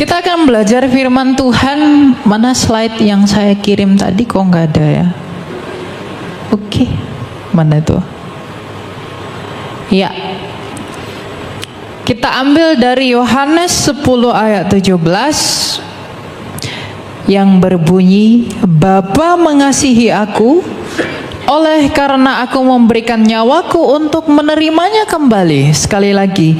Kita akan belajar firman Tuhan. Mana slide yang saya kirim tadi? Kok nggak ada ya? Oke, mana itu? Ya, kita ambil dari Yohanes 10 ayat 17 yang berbunyi, Bapa mengasihi aku, oleh karena aku memberikan nyawaku untuk menerimanya kembali. Sekali lagi,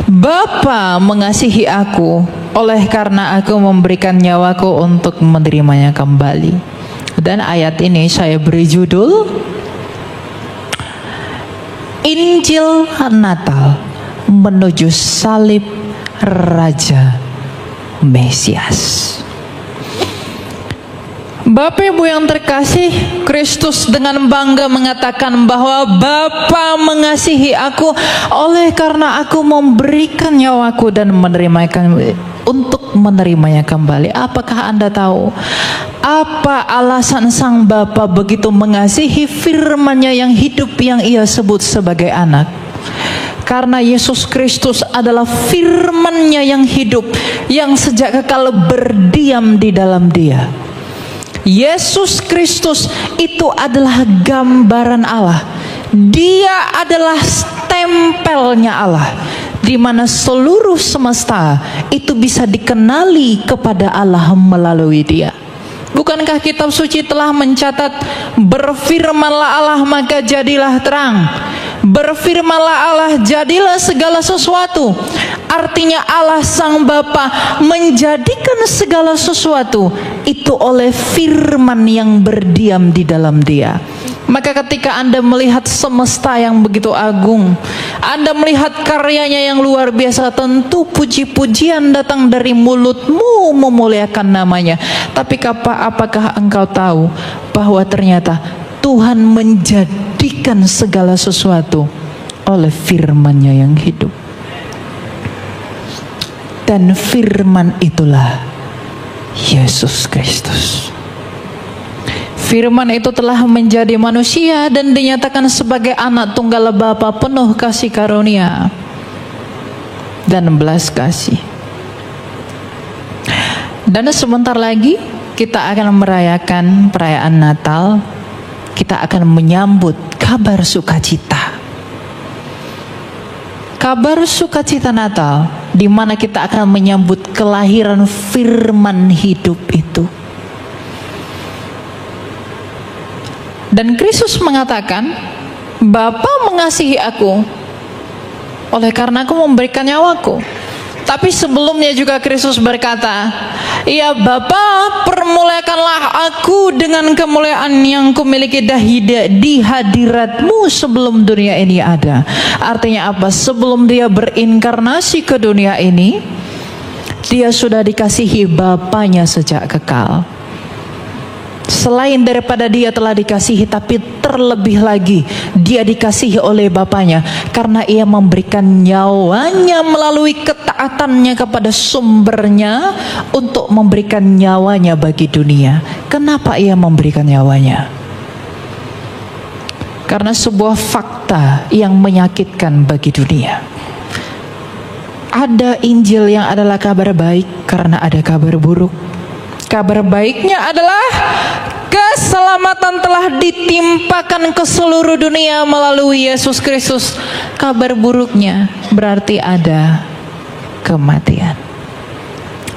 Bapa mengasihi aku, oleh karena aku memberikan nyawaku untuk menerimanya kembali. Dan ayat ini saya beri judul Injil Natal menuju salib Raja Mesias. Bapak Ibu yang terkasih, Kristus dengan bangga mengatakan bahwa Bapa mengasihi aku oleh karena aku memberikan nyawaku dan untuk menerimanya kembali. Apakah Anda tahu apa alasan Sang Bapa begitu mengasihi firman-Nya yang hidup yang Ia sebut sebagai anak? Karena Yesus Kristus adalah firman-Nya yang hidup, yang sejak kekal berdiam di dalam Dia. Yesus Kristus itu adalah gambaran Allah. Dia adalah stempelnya Allah, di mana seluruh semesta itu bisa dikenali kepada Allah melalui Dia. Bukankah kitab suci telah mencatat, berfirmanlah Allah maka jadilah terang, berfirmanlah Allah jadilah segala sesuatu. Artinya Allah Sang Bapa menjadikan segala sesuatu itu oleh firman yang berdiam di dalam Dia. Maka ketika Anda melihat semesta yang begitu agung, Anda melihat karyanya yang luar biasa, tentu puji-pujian datang dari mulutmu memuliakan namanya. Tapi apakah engkau tahu bahwa ternyata Tuhan menjadikan segala sesuatu oleh firman-Nya yang hidup? Dan firman itulah Yesus Kristus. Firman itu telah menjadi manusia dan dinyatakan sebagai anak tunggal Bapa, penuh kasih karunia dan belas kasih. Dan sebentar lagi kita akan merayakan perayaan Natal. Kita akan menyambut kabar sukacita. Kabar sukacita Natal, di mana kita akan menyambut kelahiran firman hidup itu. Dan Kristus mengatakan, Bapa mengasihi aku, oleh karena aku memberikan nyawaku. Tapi sebelumnya juga Kristus berkata, ya Bapa, permuliakanlah aku dengan kemuliaan yang kumiliki di hadiratmu sebelum dunia ini ada. Artinya apa? Sebelum Dia berinkarnasi ke dunia ini, Dia sudah dikasihi Bapanya sejak kekal. Selain daripada Dia telah dikasihi, tapi terlebih lagi Dia dikasihi oleh Bapanya karena Ia memberikan nyawanya melalui ketaatannya kepada sumbernya untuk memberikan nyawanya bagi dunia. Kenapa Ia memberikan nyawanya? Karena sebuah fakta yang menyakitkan bagi dunia. Ada Injil yang adalah kabar baik karena ada kabar buruk. Kabar baiknya adalah keselamatan telah ditimpakan ke seluruh dunia melalui Yesus Kristus. Kabar buruknya berarti ada kematian.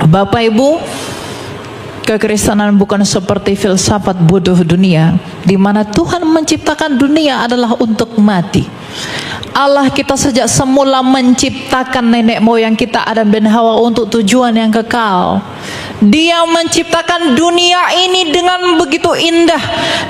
Bapak Ibu, kekristenan bukan seperti filsafat bodoh dunia, di mana Tuhan menciptakan dunia adalah untuk mati. Allah kita sejak semula menciptakan nenek moyang kita Adam dan Hawa untuk tujuan yang kekal. Dia menciptakan dunia ini dengan begitu indah.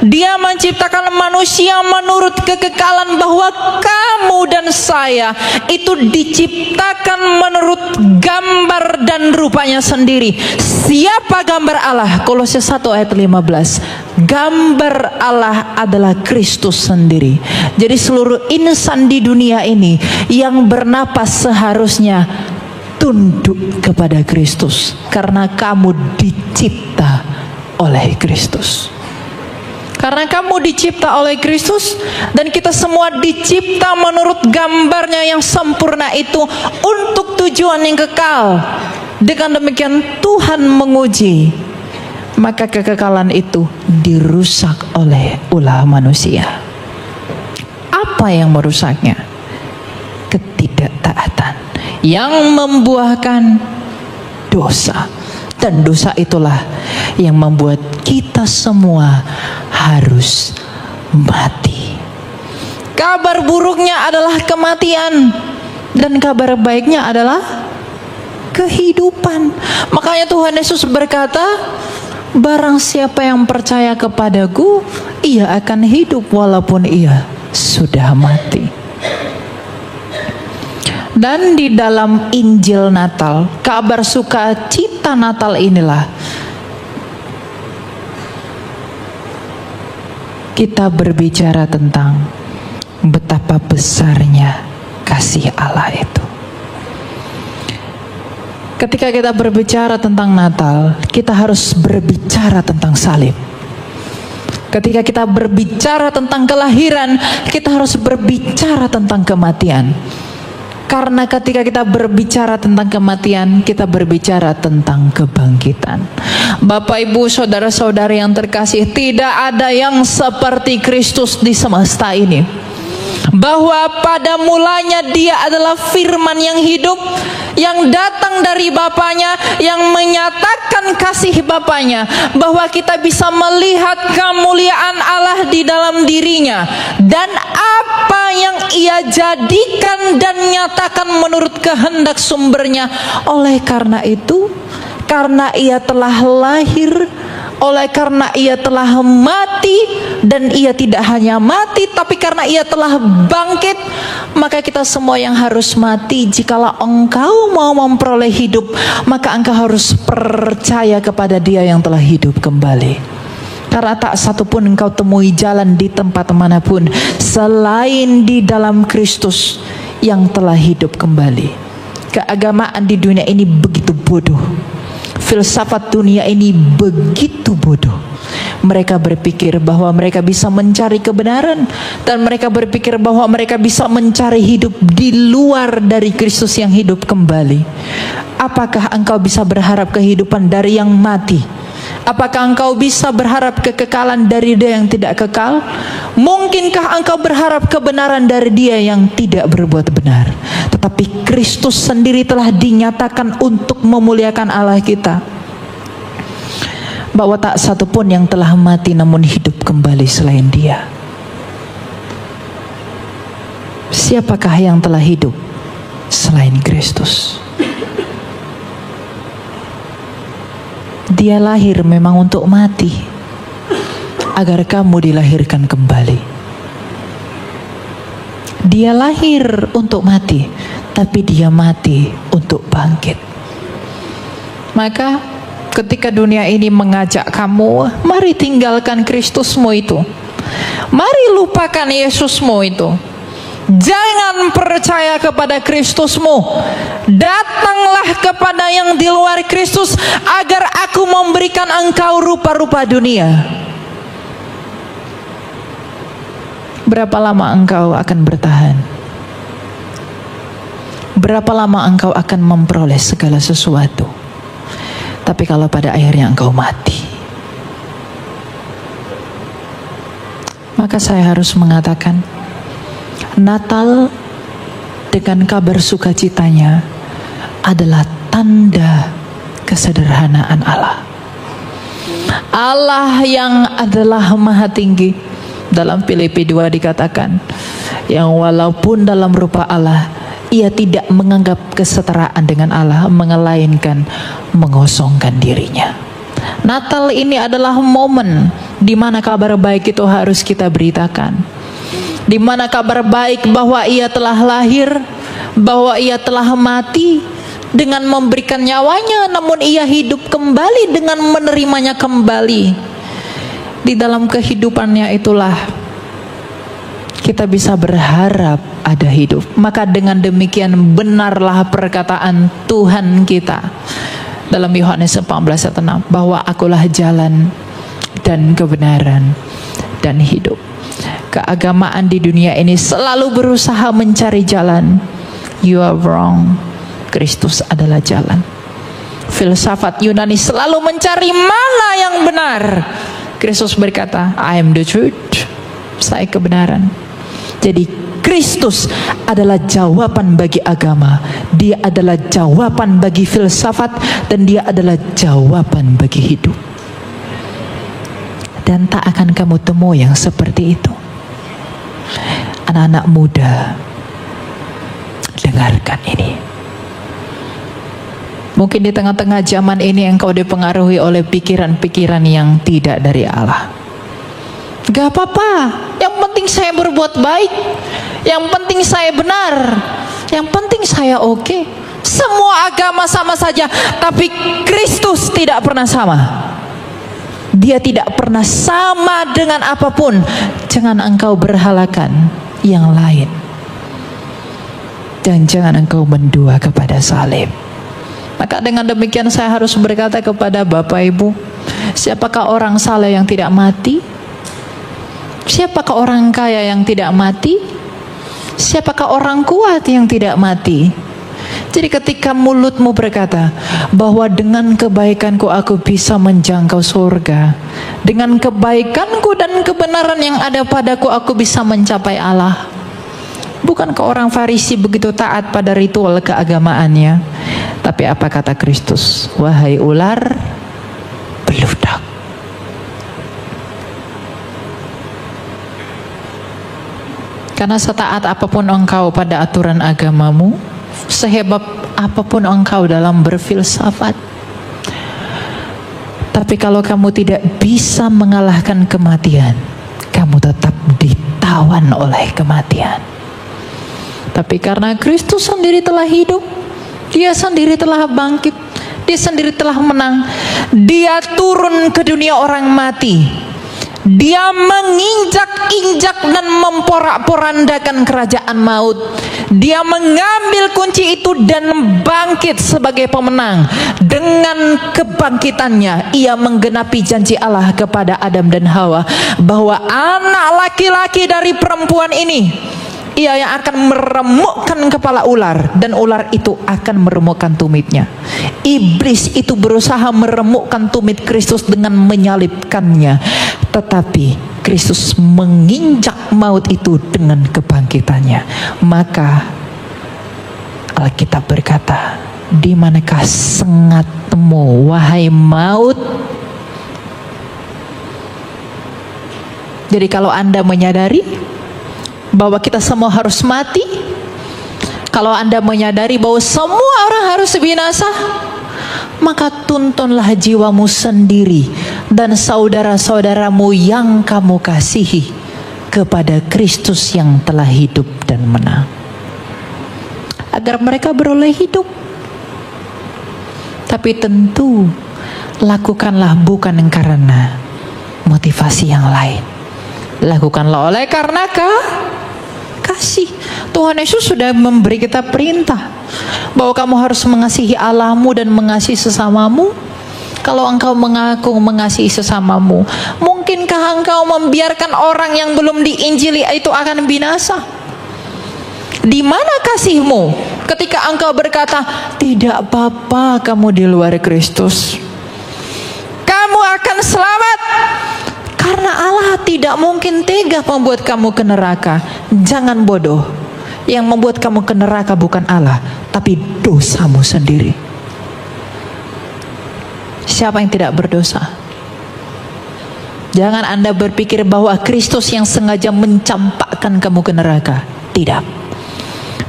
Dia menciptakan manusia menurut kekekalan, bahwa kamu dan saya itu diciptakan menurut gambar dan rupanya sendiri. Siapa gambar Allah? Kolose 1 ayat 15. Gambar Allah adalah Kristus sendiri. Jadi seluruh insan di dunia ini yang bernapas seharusnya tunduk kepada Kristus, karena kamu dicipta oleh Kristus. Karena kamu dicipta oleh Kristus, dan kita semua dicipta menurut gambarnya yang sempurna itu untuk tujuan yang kekal. Dengan demikian Tuhan menguji, maka kekekalan itu dirusak oleh ulah manusia. Apa yang merusaknya? Ketidaktaatan yang membuahkan dosa. Dan dosa itulah yang membuat kita semua harus mati. Kabar buruknya adalah kematian, dan kabar baiknya adalah kehidupan. Makanya Tuhan Yesus berkata, barang siapa yang percaya kepadaku, ia akan hidup walaupun ia sudah mati. Dan di dalam Injil Natal, kabar sukacita Natal inilah kita berbicara tentang betapa besarnya kasih Allah itu. Ketika kita berbicara tentang Natal, kita harus berbicara tentang salib. Ketika kita berbicara tentang kelahiran, kita harus berbicara tentang kematian. Karena ketika kita berbicara tentang kematian, kita berbicara tentang kebangkitan. Bapak, Ibu, saudara-saudari yang terkasih, tidak ada yang seperti Kristus di semesta ini. Bahwa pada mulanya Dia adalah firman yang hidup, yang datang dari Bapanya, yang menyatakan kasih Bapanya, bahwa kita bisa melihat kemuliaan Allah di dalam dirinya, dan apa yang Ia jadikan dan nyatakan menurut kehendak sumbernya. Oleh karena itu, karena Ia telah lahir, oleh karena Ia telah mati, dan Ia tidak hanya mati, tapi karena Ia telah bangkit, maka kita semua yang harus mati. Jikalau engkau mau memperoleh hidup, maka engkau harus percaya kepada Dia yang telah hidup kembali. Karena tak satu pun engkau temui jalan di tempat manapun selain di dalam Kristus yang telah hidup kembali. Keagamaan di dunia ini begitu bodoh. Filsafat dunia ini begitu bodoh. Mereka berpikir bahwa mereka bisa mencari kebenaran, dan mereka berpikir bahwa mereka bisa mencari hidup di luar dari Kristus yang hidup kembali. Apakah engkau bisa berharap kehidupan dari yang mati? Apakah engkau bisa berharap kekekalan dari Dia yang tidak kekal? Mungkinkah engkau berharap kebenaran dari Dia yang tidak berbuat benar? Tetapi Kristus sendiri telah dinyatakan untuk memuliakan Allah kita, bahwa tak satu pun yang telah mati namun hidup kembali selain Dia. Siapakah yang telah hidup selain Kristus? Dia lahir memang untuk mati, agar kamu dilahirkan kembali. Dia lahir untuk mati, tapi Dia mati untuk bangkit. Maka ketika dunia ini mengajak kamu, mari tinggalkan Kristusmu itu, mari lupakan Yesusmu itu, jangan percaya kepada Kristusmu, datanglah kepada yang di luar Kristus, agar aku memberikan engkau rupa-rupa dunia. Berapa lama engkau akan bertahan? Berapa lama engkau akan memperoleh segala sesuatu? Tapi kalau pada akhirnya engkau mati, maka saya harus mengatakan, Natal dengan kabar sukacitanya adalah tanda kesederhanaan Allah. Allah yang adalah maha tinggi. Dalam Filipi 2 dikatakan, yang walaupun dalam rupa Allah, Ia tidak menganggap kesetaraan dengan Allah, melainkan mengosongkan dirinya. Natal ini adalah momen di mana kabar baik itu harus kita beritakan. Di mana kabar baik bahwa Ia telah lahir, bahwa Ia telah mati dengan memberikan nyawanya, namun Ia hidup kembali dengan menerimanya kembali. Di dalam kehidupannya itulah kita bisa berharap ada hidup. Maka dengan demikian benarlah perkataan Tuhan kita dalam Yohanes 14:6, bahwa akulah jalan dan kebenaran dan hidup. Keagamaan di dunia ini selalu berusaha mencari jalan. You are wrong. Kristus adalah jalan. filsafat Yunani selalu mencari mana yang benar. Kristus berkata, I am the truth. Saya kebenaran. Jadi Kristus adalah jawaban bagi agama. Dia adalah jawaban bagi filsafat, dan dia adalah jawaban bagi hidup. Dan tak akan kamu temui yang seperti itu. Anak-anak muda, dengarkan ini. Mungkin di tengah-tengah zaman ini engkau dipengaruhi oleh pikiran-pikiran yang tidak dari Allah. Gak apa-apa, yang penting saya berbuat baik, yang penting saya benar, yang penting saya oke. Semua agama sama saja, tapi Kristus tidak pernah sama. Dia tidak pernah sama dengan apapun. Jangan engkau berhalakan yang lain, dan jangan engkau mendua kepada salib. Maka dengan demikian saya harus berkata kepada Bapak Ibu, siapakah orang saleh yang tidak mati? Siapakah orang kaya yang tidak mati? Siapakah orang kuat yang tidak mati? Jadi ketika mulutmu berkata bahwa dengan kebaikanku aku bisa menjangkau surga, dengan kebaikanku dan kebenaran yang ada padaku aku bisa mencapai Allah. Bukankah orang Farisi begitu taat pada ritual keagamaannya? Tapi apa kata Kristus? Wahai ular beludak. Karena setaat apapun engkau pada aturan agamamu, sehebat apapun engkau dalam berfilsafat, tapi kalau kamu tidak bisa mengalahkan kematian, kamu tetap ditawan oleh kematian. Tapi karena Kristus sendiri telah hidup, dia sendiri telah bangkit, dia sendiri telah menang, dia turun ke dunia orang mati, dia menginjak-injak dan memporak-porandakan kerajaan maut. Dia mengambil kunci itu dan bangkit sebagai pemenang. Dengan kebangkitannya, ia menggenapi janji Allah kepada Adam dan Hawa, bahwa anak laki-laki dari perempuan ini, ia yang akan meremukkan kepala ular, dan ular itu akan meremukkan tumitnya. Iblis itu berusaha meremukkan tumit Kristus dengan menyalibkannya, tetapi Kristus menginjak maut itu dengan kebangkitannya. Maka Alkitab berkata, di manakah sengatmu wahai maut? Jadi kalau Anda menyadari bahwa kita semua harus mati, kalau Anda menyadari bahwa semua orang harus binasa, maka tuntunlah jiwamu sendiri dan saudara-saudaramu yang kamu kasihi kepada Kristus yang telah hidup dan menang, agar mereka beroleh hidup. Tapi tentu lakukanlah bukan karena motivasi yang lain, lakukanlah oleh karena kasih. Tuhan Yesus sudah memberi kita perintah bahwa kamu harus mengasihi Allahmu dan mengasihi sesamamu. Kalau engkau mengaku mengasihi sesamamu, mungkinkah engkau membiarkan orang yang belum diinjili itu akan binasa? Di mana kasihmu ketika engkau berkata, tidak apa-apa kamu di luar Kristus, kamu akan selamat? Karena Allah tidak mungkin tega membuat kamu ke neraka. Jangan bodoh. Yang membuat kamu ke neraka bukan Allah, tapi dosamu sendiri. Siapa yang tidak berdosa? Jangan Anda berpikir bahwa Kristus yang sengaja mencampakkan kamu ke neraka. Tidak.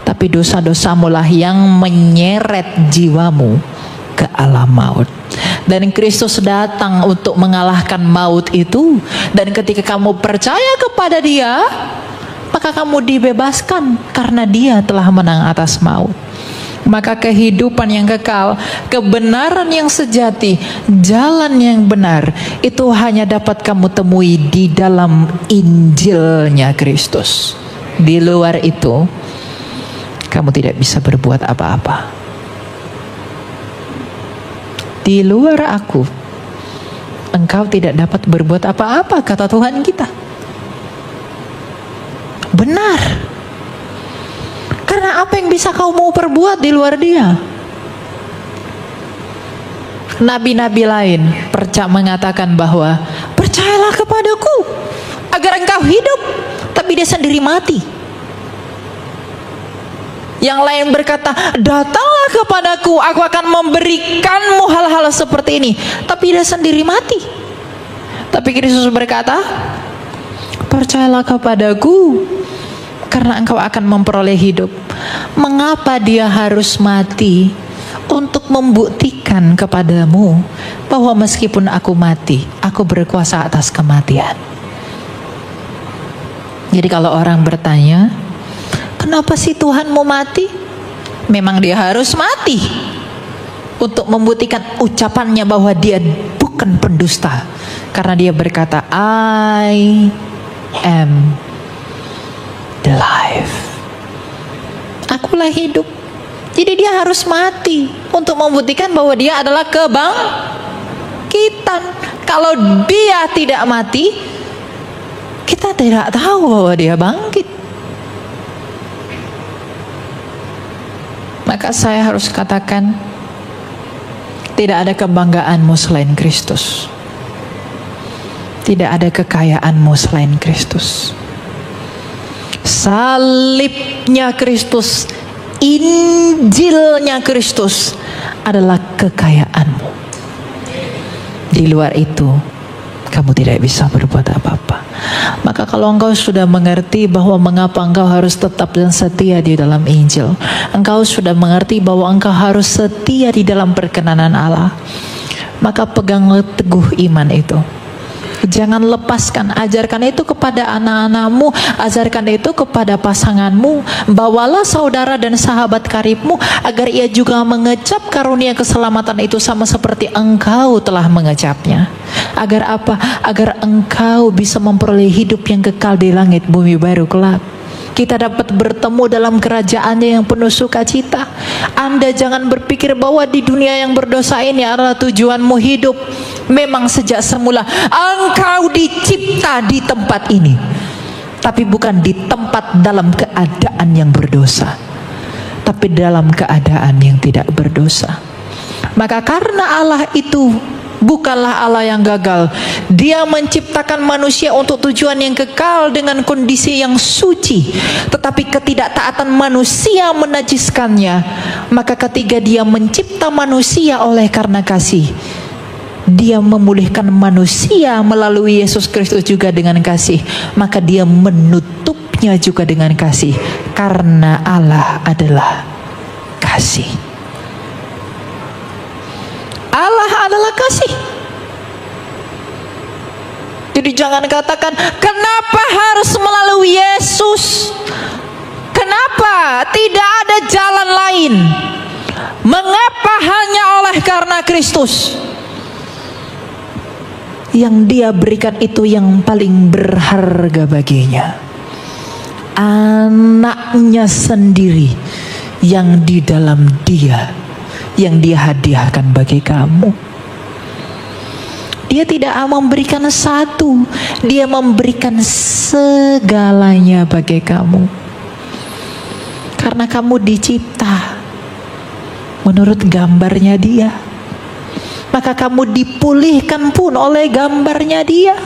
Tapi dosa-dosamu lah yang menyeret jiwamu ke alam maut. Dan Kristus datang untuk mengalahkan maut itu. Dan ketika kamu percaya kepada Dia, maka kamu dibebaskan karena Dia telah menang atas maut. Maka kehidupan yang kekal, kebenaran yang sejati, jalan yang benar, itu hanya dapat kamu temui di dalam Injilnya Kristus. Di luar itu, kamu tidak bisa berbuat apa-apa. Di luar aku, engkau tidak dapat berbuat apa-apa, kata Tuhan kita. Benar. Karena apa yang bisa kau mau perbuat di luar Dia? nabi-nabi lain mengatakan bahwa percayalah kepadaku agar engkau hidup, tapi dia sendiri mati. Yang lain berkata, datanglah kepadaku, aku akan memberikanmu hal-hal seperti ini, tapi dia sendiri mati. Tapi Kristus berkata, percayalah kepadaku karena engkau akan memperoleh hidup. Mengapa dia harus mati? Untuk membuktikan kepadamu bahwa meskipun aku mati, aku berkuasa atas kematian. Jadi kalau orang bertanya, kenapa sih Tuhan mau mati? Memang dia harus mati untuk membuktikan ucapannya bahwa dia bukan pendusta. Karena dia berkata, I am the life. Akulah hidup. Jadi dia harus mati untuk membuktikan bahwa dia adalah kebangkitan. Kalau dia tidak mati, kita tidak tahu bahwa dia bangkit. Maka saya harus katakan, tidak ada kebanggaanmu selain Kristus. Tidak ada kekayaanmu selain Kristus. Salibnya Kristus, Injilnya Kristus adalah kekayaanmu. Di luar itu, kamu tidak bisa berbuat apa-apa. Maka kalau engkau sudah mengerti bahwa mengapa engkau harus tetap dan setia di dalam Injil, engkau sudah mengerti bahwa engkau harus setia di dalam perkenanan Allah, maka peganglah teguh iman itu. Jangan lepaskan, ajarkan itu kepada anak-anakmu, ajarkan itu kepada pasanganmu. Bawalah saudara dan sahabat karibmu agar ia juga mengecap karunia keselamatan itu sama seperti engkau telah mengecapnya. Agar apa? Agar engkau bisa memperoleh hidup yang kekal di langit bumi baru kelak. Kita dapat bertemu dalam kerajaannya yang penuh sukacita. Anda jangan berpikir bahwa di dunia yang berdosa ini adalah tujuanmu hidup. Memang sejak semula engkau dicipta di tempat ini, tapi bukan di tempat dalam keadaan yang berdosa, tapi dalam keadaan yang tidak berdosa. Maka karena Allah itu bukanlah Allah yang gagal, Dia menciptakan manusia untuk tujuan yang kekal dengan kondisi yang suci, tetapi ketidaktaatan manusia menajiskannya. Maka ketika Dia mencipta manusia oleh karena kasih, Dia memulihkan manusia melalui Yesus Kristus juga dengan kasih. Maka Dia menutupnya juga dengan kasih, karena Allah adalah kasih. Allah adalah kasih. Jadi jangan katakan, kenapa harus melalui Yesus? Kenapa tidak ada jalan lain? Mengapa hanya oleh karena Kristus? Yang Dia berikan itu yang paling berharga baginya, anaknya sendiri yang di dalam Dia, yang Dia hadiahkan bagi kamu. Dia tidak memberikan satu, Dia memberikan segalanya bagi kamu. Karena kamu dicipta menurut gambarnya Dia, maka kamu dipulihkan pun oleh gambarnya Dia.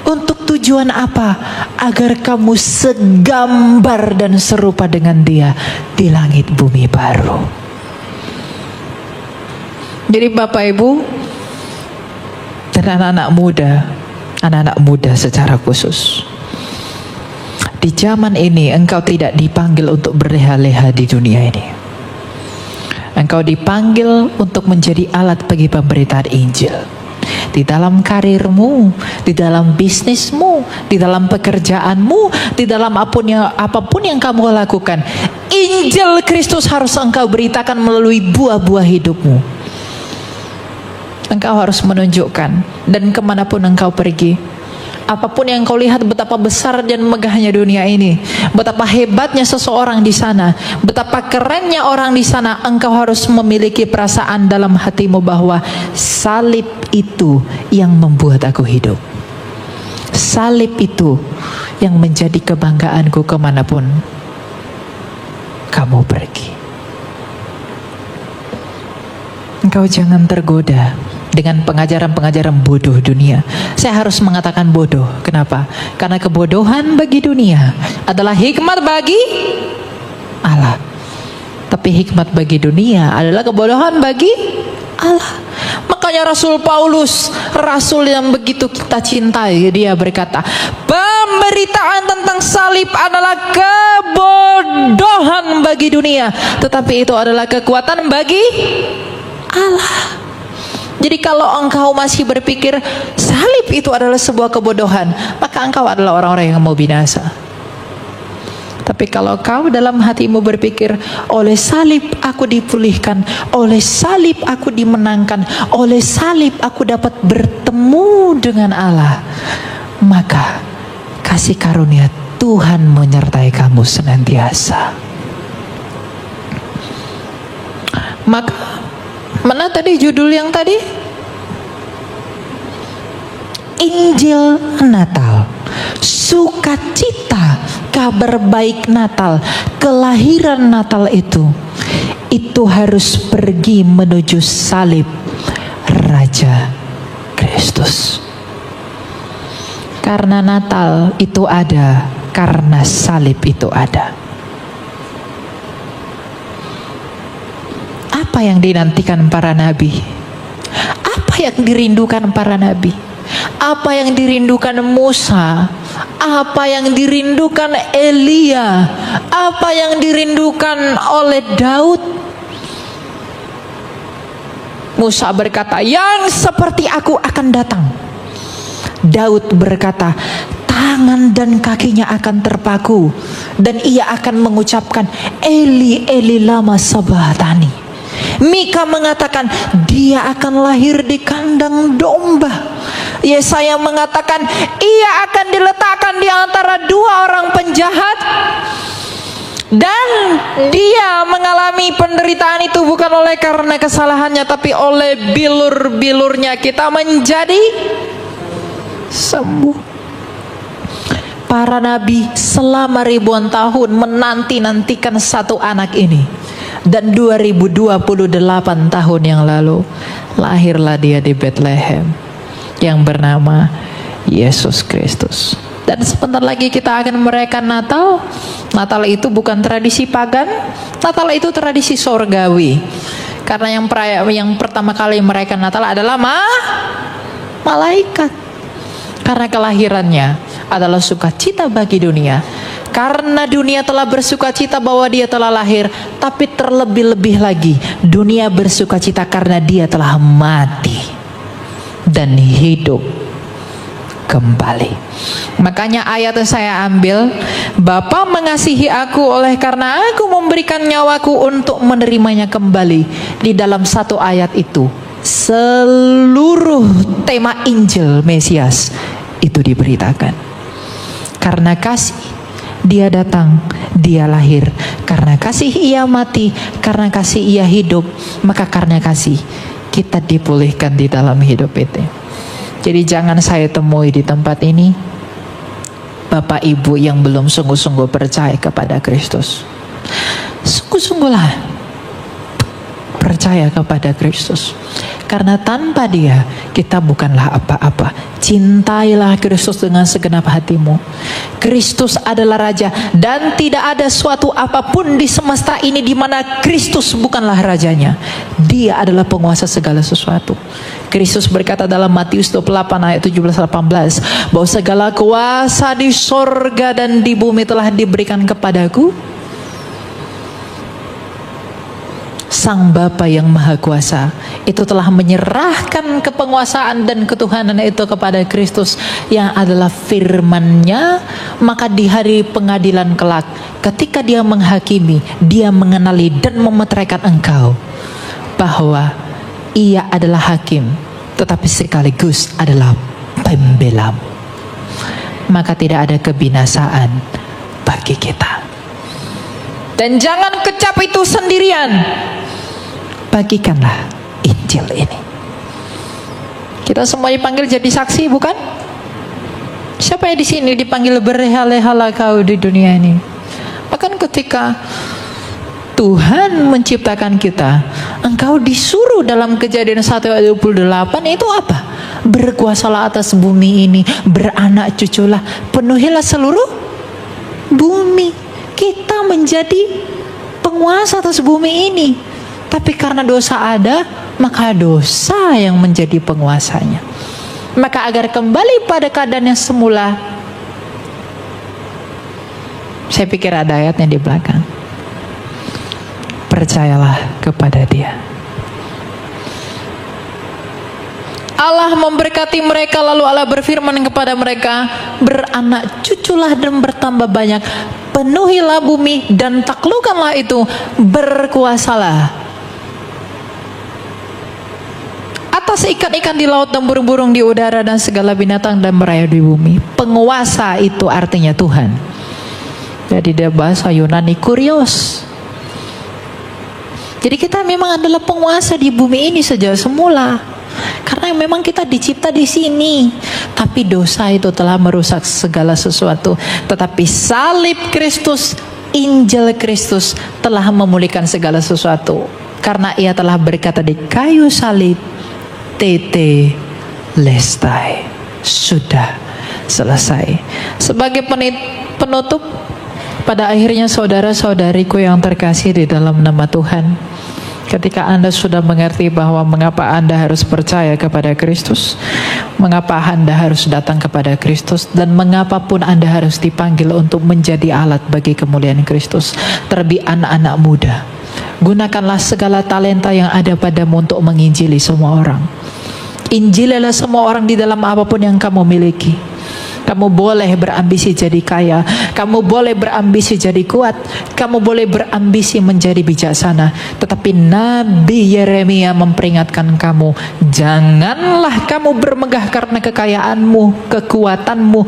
Untuk tujuan apa? Agar kamu segambar dan serupa dengan Dia di langit bumi baru. Jadi Bapak Ibu dan anak-anak muda secara khusus, di zaman ini engkau tidak dipanggil untuk berleha-leha di dunia ini. Engkau dipanggil untuk menjadi alat bagi pemberitaan Injil. Di dalam karirmu, di dalam bisnismu, di dalam pekerjaanmu, di dalam apapun yang kamu lakukan, Injil Kristus harus engkau beritakan melalui buah-buah hidupmu. Engkau harus menunjukkan, dan kemanapun engkau pergi, apapun yang kau lihat betapa besar dan megahnya dunia ini, betapa hebatnya seseorang di sana, betapa kerennya orang di sana, engkau harus memiliki perasaan dalam hatimu bahwa salib itu yang membuat aku hidup. Salib itu yang menjadi kebanggaanku kemanapun kamu pergi. engkau jangan tergoda dengan pengajaran-pengajaran bodoh dunia. Saya harus mengatakan bodoh. Kenapa? Karena kebodohan bagi dunia adalah hikmat bagi Allah. Tapi hikmat bagi dunia adalah kebodohan bagi Allah. Makanya Rasul Paulus, rasul yang begitu kita cintai, dia berkata, pemberitaan tentang salib adalah kebodohan bagi dunia, tetapi itu adalah kekuatan bagi Allah. Jadi kalau engkau masih berpikir salib itu adalah sebuah kebodohan, maka engkau adalah orang-orang yang mau binasa. Tapi kalau kau dalam hatimu berpikir, oleh salib aku dipulihkan, oleh salib aku dimenangkan, oleh salib aku dapat bertemu dengan Allah, maka kasih karunia Tuhan menyertai kamu senantiasa. Maka mana tadi judul yang tadi? Injil Natal, sukacita, kabar baik Natal, kelahiran Natal itu harus pergi menuju salib Raja Kristus. Karena Natal itu ada, karena salib itu ada. Apa yang dinantikan para nabi? Apa yang dirindukan para nabi? Apa yang dirindukan Musa? Apa yang dirindukan Elia? Apa yang dirindukan oleh Daud? Musa berkata, yang seperti aku akan datang. Daud berkata, tangan dan kakinya akan terpaku, dan ia akan mengucapkan, Eli, Eli lama sabachthani. Mika mengatakan, dia akan lahir di kandang domba. Yesaya mengatakan, ia akan diletakkan di antara dua orang penjahat, dan dia mengalami penderitaan itu bukan oleh karena kesalahannya, tapi oleh bilur-bilurnya kita menjadi sembuh. Para nabi selama ribuan tahun menanti-nantikan satu anak ini, dan 2028 tahun yang lalu lahirlah dia di Bethlehem yang bernama Yesus Kristus. Dan sebentar lagi kita akan merayakan Natal. Natal itu bukan tradisi pagan, Natal itu tradisi sorgawi. Karena yang pertama kali merayakan Natal adalah malaikat. Karena kelahirannya adalah sukacita bagi dunia. Karena dunia telah bersukacita bahwa dia telah lahir, tapi terlebih-lebih lagi dunia bersukacita karena dia telah mati dan hidup kembali. Makanya ayat yang saya ambil, Bapa mengasihi aku oleh karena aku memberikan nyawaku untuk menerimanya kembali. Di dalam satu ayat itu seluruh tema Injil Mesias itu diberitakan. Karena kasih dia datang, dia lahir. Karena kasih ia mati, karena kasih ia hidup. Maka karena kasih kita dipulihkan di dalam hidup itu. Jadi jangan saya temui di tempat ini Bapak Ibu yang belum sungguh-sungguh percaya kepada Kristus. Sungguh-sungguhlah percaya kepada Kristus. Karena tanpa dia kita bukanlah apa-apa. Cintailah Kristus dengan segenap hatimu. Kristus adalah Raja, dan tidak ada suatu apapun di semesta ini di mana Kristus bukanlah rajanya. Dia adalah penguasa segala sesuatu. Kristus berkata dalam Matius 28 ayat 17-18 bahwa segala kuasa di sorga dan di bumi telah diberikan kepadaku. Sang Bapa yang Maha Kuasa itu telah menyerahkan kepenguasaan dan ketuhanan itu kepada Kristus yang adalah firman-Nya. Maka di hari pengadilan kelak, ketika dia menghakimi, dia mengenali dan memeteraikan engkau bahwa ia adalah hakim, tetapi sekaligus adalah pembela. Maka tidak ada kebinasaan bagi kita. Dan jangan kecap itu sendirian. Bagikanlah Injil ini. Kita semua dipanggil jadi saksi, bukan? Siapa yang di sini dipanggil berleha-lehalah kau di dunia ini? Bahkan ketika Tuhan menciptakan kita, engkau disuruh dalam Kejadian 1 ayat 28 itu apa? Berkuasalah atas bumi ini, beranak cuculah, penuhilah seluruh bumi. Kita menjadi penguasa atas bumi ini. Tapi karena dosa ada, maka dosa yang menjadi penguasanya. Maka agar kembali pada keadaan yang semula, saya pikir ada ayatnya di belakang. Percayalah kepada Dia. Allah memberkati mereka, lalu Allah berfirman kepada mereka, beranak cuculah dan bertambah banyak, penuhilah bumi dan taklukkanlah itu, berkuasalah atas ikan-ikan di laut dan burung-burung di udara dan segala binatang dan merayap di bumi. Penguasa itu artinya Tuhan. Jadi dia bahasa Yunani kurios. Jadi kita memang adalah penguasa di bumi ini sejak semula. Karena memang kita dicipta di sini. Tapi dosa itu telah merusak segala sesuatu. Tetapi salib Kristus, Injil Kristus telah memulihkan segala sesuatu. Karena Ia telah berkata di kayu salib, tete lestai, sudah selesai. Sebagai penutup, pada akhirnya saudara-saudariku yang terkasih di dalam nama Tuhan, ketika Anda sudah mengerti bahwa mengapa Anda harus percaya kepada Kristus, mengapa Anda harus datang kepada Kristus, dan mengapapun Anda harus dipanggil untuk menjadi alat bagi kemuliaan Kristus, terlebih anak-anak muda, gunakanlah segala talenta yang ada padamu untuk menginjili semua orang. Injililah semua orang di dalam apapun yang kamu miliki. Kamu boleh berambisi jadi kaya, kamu boleh berambisi jadi kuat, kamu boleh berambisi menjadi bijaksana. Tetapi Nabi Yeremia memperingatkan kamu, janganlah kamu bermegah karena kekayaanmu, kekuatanmu,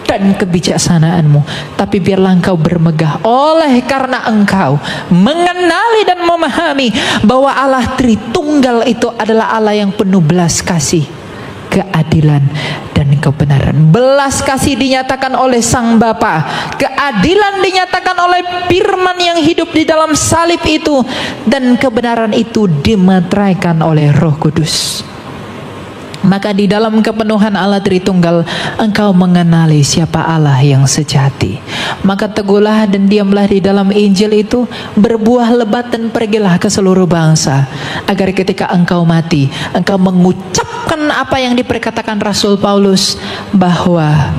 dan kebijaksanaanmu, tapi biarlah engkau bermegah oleh karena engkau mengenali dan memahami bahwa Allah Tritunggal itu adalah Allah yang penuh belas kasih, keadilan, dan kebenaran. Belas kasih dinyatakan oleh Sang Bapa, keadilan dinyatakan oleh firman yang hidup di dalam salib itu, dan kebenaran itu dimeteraikan oleh Roh Kudus. Maka di dalam kepenuhan Allah Tritunggal, engkau mengenali siapa Allah yang sejati. Maka teguhlah dan diamlah di dalam Injil itu, berbuah lebat dan pergilah ke seluruh bangsa, agar ketika engkau mati, engkau mengucapkan apa yang diperkatakan Rasul Paulus, bahwa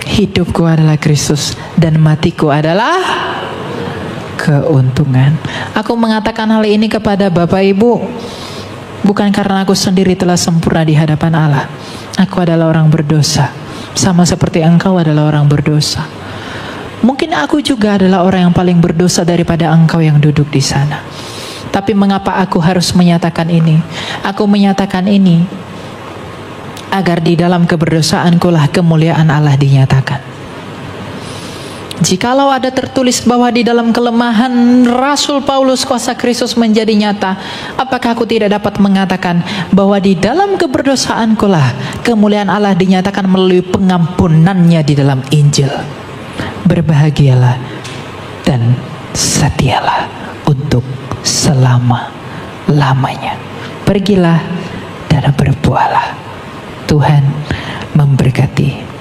hidupku adalah Kristus dan matiku adalah keuntungan. Aku mengatakan hal ini kepada Bapak Ibu bukan karena aku sendiri telah sempurna di hadapan Allah. Aku adalah orang berdosa, sama seperti engkau adalah orang berdosa. Mungkin aku juga adalah orang yang paling berdosa daripada engkau yang duduk di sana. Tapi mengapa aku harus menyatakan ini? Aku menyatakan ini agar di dalam keberdosaanku lah kemuliaan Allah dinyatakan. Jikalau ada tertulis bahwa di dalam kelemahan Rasul Paulus kuasa Kristus menjadi nyata, apakah aku tidak dapat mengatakan bahwa di dalam keberdosaanku lah kemuliaan Allah dinyatakan melalui pengampunannya di dalam Injil. Berbahagialah dan setialah untuk selama-lamanya. Pergilah dan berbuahlah. Tuhan memberkati.